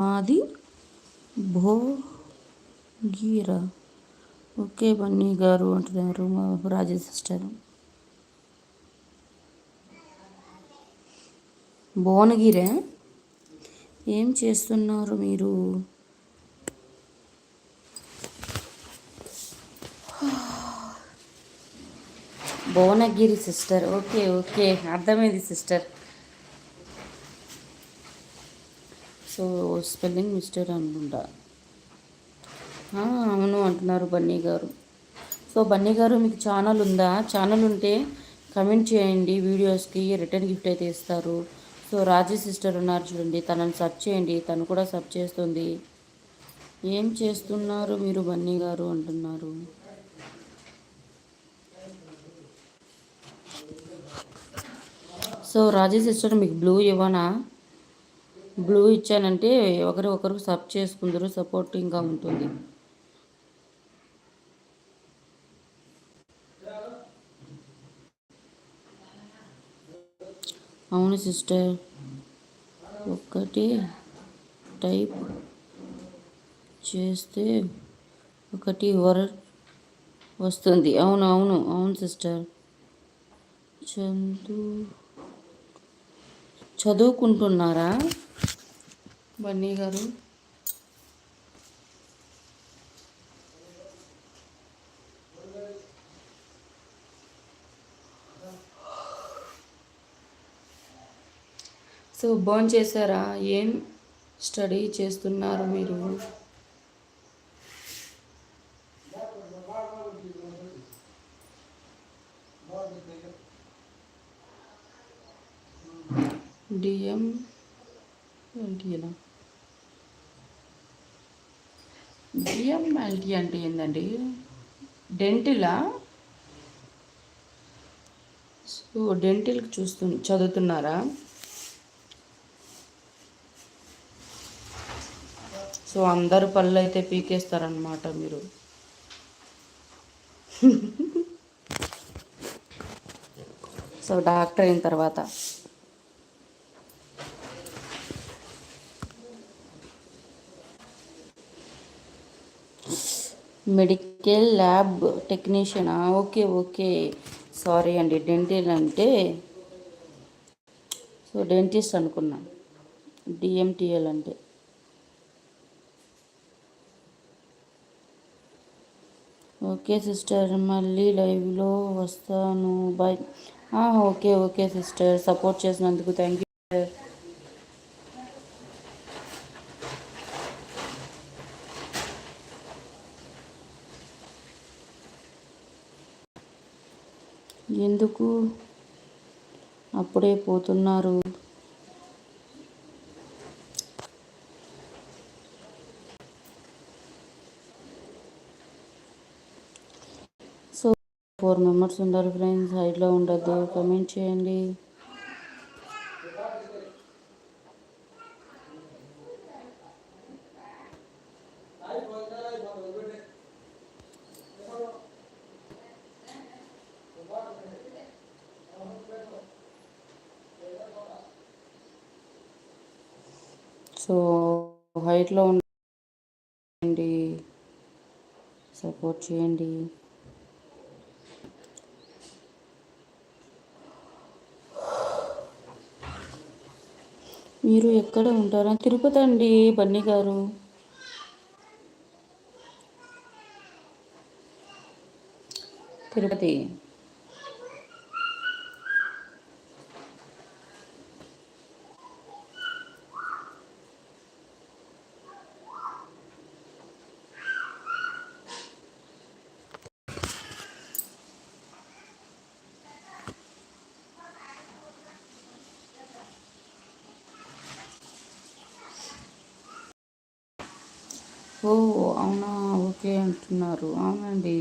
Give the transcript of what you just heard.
మాది భోగిరా. ఓకే బన్నీ గారు అంటున్నారు మా రాజే సిస్టర్. భువనగిరే. ఏం చేస్తున్నారు మీరు? భువనగిరి సిస్టర్. ఓకే ఓకే, అర్థమైంది సిస్టర్. సో స్పెల్లింగ్ మిస్టేక్ అనుకుంటా. అవును అంటున్నారు బన్నీ గారు. సో బన్నీ గారు మీకు ఛానల్ ఉందా? ఛానల్ ఉంటే కమెంట్ చేయండి, వీడియోస్కి రిటర్న్ గిఫ్ట్ అయితే ఇస్తారు. సో రాజీ సిస్టర్ ఉన్నారు చూడండి, తనని సర్చ్ చేయండి, తను కూడా సర్చ్ చేస్తుంది. ఏం చేస్తున్నారు మీరు బన్నీ గారు అంటున్నారు. సో రాజీ సిస్టర్ మీకు బ్లూ ఇవ్వనా? బ్లూ ఇచ్చానంటే ఒకరు సబ్ చేసుకుందరు, సపోర్టింగ్గా ఉంటుంది. అవును సిస్టర్, ఒకటి టైప్ చేస్తే ఒకటి వర్డ్ వస్తుంది. అవును అవును అవును సిస్టర్. చదువుకుంటున్నారా బన్నీ గారు? సో చేశారా? ఏం స్టడీ చేస్తున్నారు మీరు? డిఎంఎల్టీనా? డిఎంఎల్టీ అంటే ఏంటండి? డెంటిలా? సో డెంటిల్కి చదువుతున్నారా? సో అందరు పళ్ళు అయితే పీకేస్తారనమాట మీరు. సో డాక్టర్ అయిన తర్వాత మెడికల్ ల్యాబ్ టెక్నీషియనా? ఓకే ఓకే, సారీ అండి. డెంటిల్ అంటే సో డెంటిస్ట్ అనుకున్నా, డిఎంటిఎల్ అంటే. ఓకే సిస్టర్, మళ్ళీ లైవ్లో వస్తాను, bye. Okay okay sister, support చేసినందుకు థ్యాంక్ యూ. ఎందుకు అప్పుడే పోతున్నారు? సో 4 మెంబర్స్ ఉన్నారు ఫ్రెండ్స్, హైట్లో ఉండద్దు, కమెంట్ చేయండి. సో హైట్లో ఉండండి, సపోర్ట్ చేయండి. మీరు ఎక్కడ ఉంటారా? తిరుపతి అండి బన్నీ గారు. తిరుపతి. ఓ అవునా, ఓకే అంటున్నారు. అవునండి.